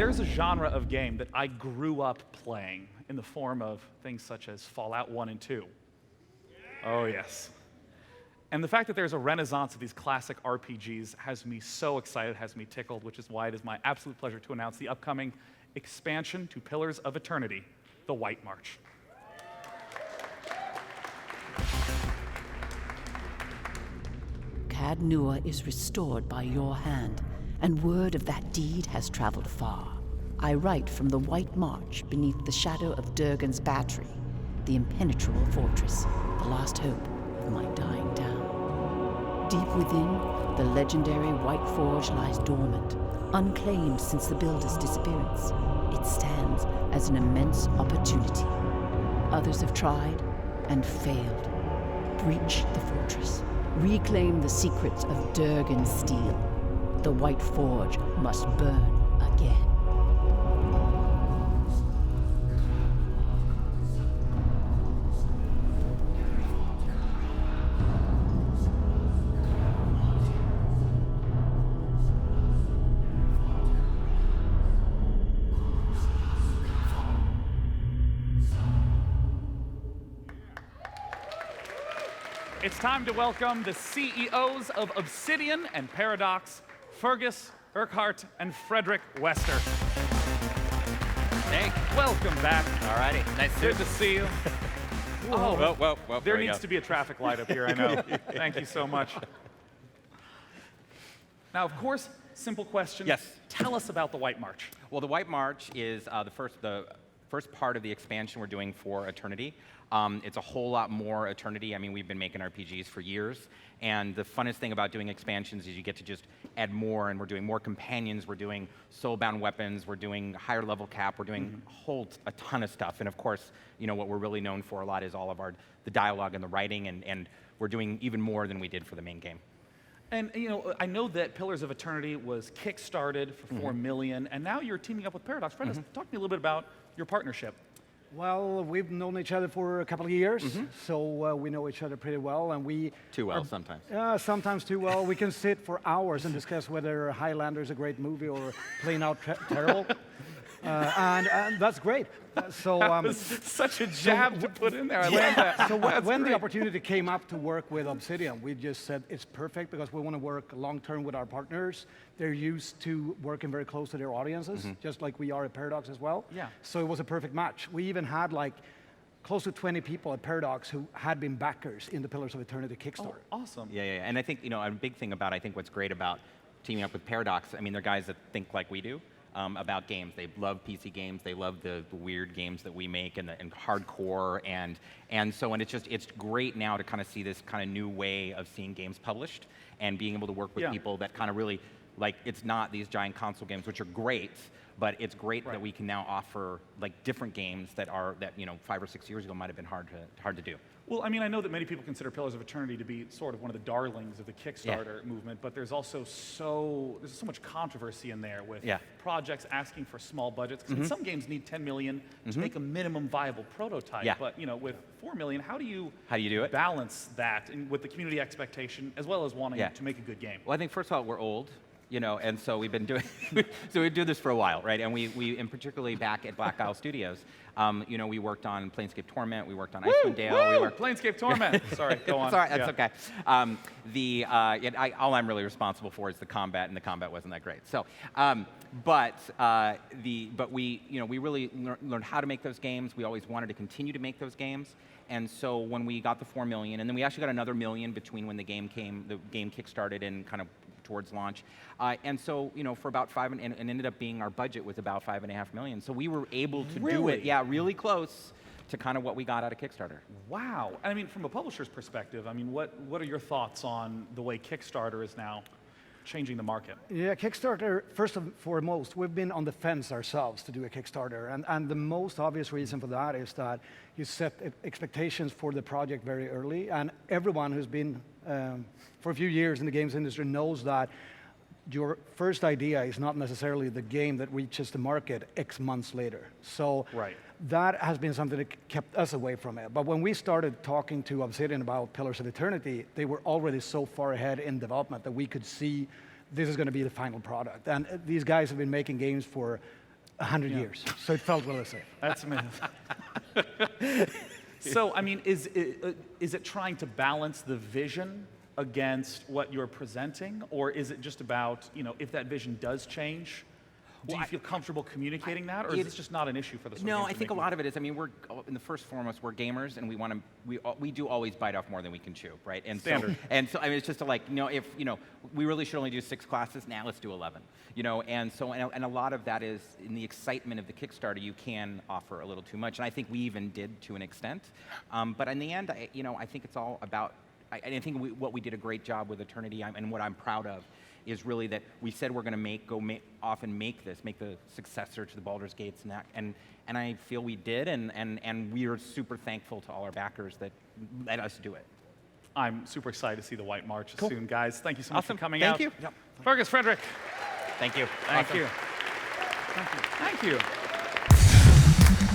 there's a genre of game that I grew up playing in the form of things such as Fallout 1 and 2. Oh, yes. And the fact that there's a renaissance of these classic RPGs has me so excited, has me tickled, which is why it is my absolute pleasure to announce the upcoming expansion to Pillars of Eternity, The White March. Cad Nua is restored by your hand, and word of that deed has traveled far. I write from the White March beneath the shadow of Durgan's battery, the impenetrable fortress, the last hope of my dying town. Deep within, the legendary White Forge lies dormant, unclaimed since the Builder's disappearance. It stands as an immense opportunity. Others have tried and failed. Breach the fortress. Reclaim the secrets of Durgan's steel. The White Forge must burn again. It's time to welcome the CEOs of Obsidian and Paradox, Feargus, Urquhart, and Fredrik Wester. Hey. Welcome back. Alrighty, nice to see you. Whoa, There needs to be a traffic light up here, I know. Thank you so much. Now, of course, simple question. Yes. Tell us about the White March. Well, the White March is the first part of the expansion we're doing for Eternity. It's a whole lot more Eternity. I mean, we've been making RPGs for years, and the funnest thing about doing expansions is you get to just add more, and we're doing more companions, we're doing soulbound weapons, we're doing higher level cap, we're doing a ton of stuff. And of course, you know, what we're really known for a lot is all of the dialogue and the writing, and we're doing even more than we did for the main game. And you know, I know that Pillars of Eternity was kickstarted for $4 million, and now you're teaming up with Paradox. Fredrik, talk to me a little bit about your partnership. Well, we've known each other for a couple of years, so we know each other pretty well, and we... Too well, sometimes. Sometimes too well. We can sit for hours and discuss whether Highlander is a great movie or plain out terrible. And that's great. That was such a jab to put in there. I love that. So when the opportunity came up to work with Obsidian, we just said it's perfect because we want to work long-term with our partners. They're used to working very close to their audiences, just like we are at Paradox as well. Yeah. So it was a perfect match. We even had like close to 20 people at Paradox who had been backers in the Pillars of Eternity Kickstarter. Oh, awesome. Yeah. And I think, you know, a big thing about, I think what's great about teaming up with Paradox, I mean, they're guys that think like we do. About games. They love PC games. They love the weird games that we make and hardcore and it's great now to kind of see this kind of new way of seeing games published and being able to work with people that kind of really like it's not these giant console games, which are great, but it's great that we can now offer like different games that you know 5 or 6 years ago might have been hard to do. Well, I mean, I know that many people consider Pillars of Eternity to be sort of one of the darlings of the Kickstarter movement, but there's also so much controversy in there with projects asking for small budgets. Because some games need 10 million to make a minimum viable prototype. But you know, with 4 million, how do you do it? Balance that with the community expectation as well as wanting to make a good game? Well, I think first of all, we're old. You know, and so we've been doing, so we do this for a while, right? And and particularly back at Black Isle Studios, you know, we worked on Planescape Torment, we worked on Icewind Dale, we worked Planescape Torment. Sorry, go on. Sorry, that's okay. All I'm really responsible for is the combat, and the combat wasn't that great. So, but we, you know, we really learned how to make those games. We always wanted to continue to make those games. And so when we got the 4 million, and then we actually got another $1 million between when the game kickstarted and kind of towards launch. And so, you know, for about and ended up being our budget was about $5.5 million. So we were able to do it, really close to kind of what we got out of Kickstarter. Wow. I mean, from a publisher's perspective, I mean, what are your thoughts on the way Kickstarter is now changing the market? Yeah, Kickstarter, first and foremost, we've been on the fence ourselves to do a Kickstarter. And the most obvious reason for that is that you set expectations for the project very early. And everyone who's been for a few years in the games industry knows that your first idea is not necessarily the game that reaches the market X months later. So that has been something that kept us away from it. But when we started talking to Obsidian about Pillars of Eternity, they were already so far ahead in development that we could see this is going to be the final product. And these guys have been making games for 100 years. So it felt really safe. That's amazing. So, I mean, is it trying to balance the vision against what you're presenting, or is it just about, if that vision does change, do you feel comfortable communicating that, or is this just not an issue for the No, I think a lot of it is, I mean, we're, in the first foremost, we're gamers, and we do always bite off more than we can chew, right? And Standard. So I mean, it's just like, if, we really should only do 6 classes, now let's do 11, and so, and a lot of that is, in the excitement of the Kickstarter, you can offer a little too much, and I think we even did to an extent, but in the end, I think it's all about, I think what we did a great job with Eternity, and what I'm proud of, is really that we said we're going to make the successor to the Baldur's Gates, and I feel we did, and we are super thankful to all our backers that let us do it. I'm super excited to see the White March soon, guys. Thank you so much Awesome. for coming Thank out. you. Yep. Feargus, Fredrik. Thank you. Thank Awesome. you. Thank you. Thank you.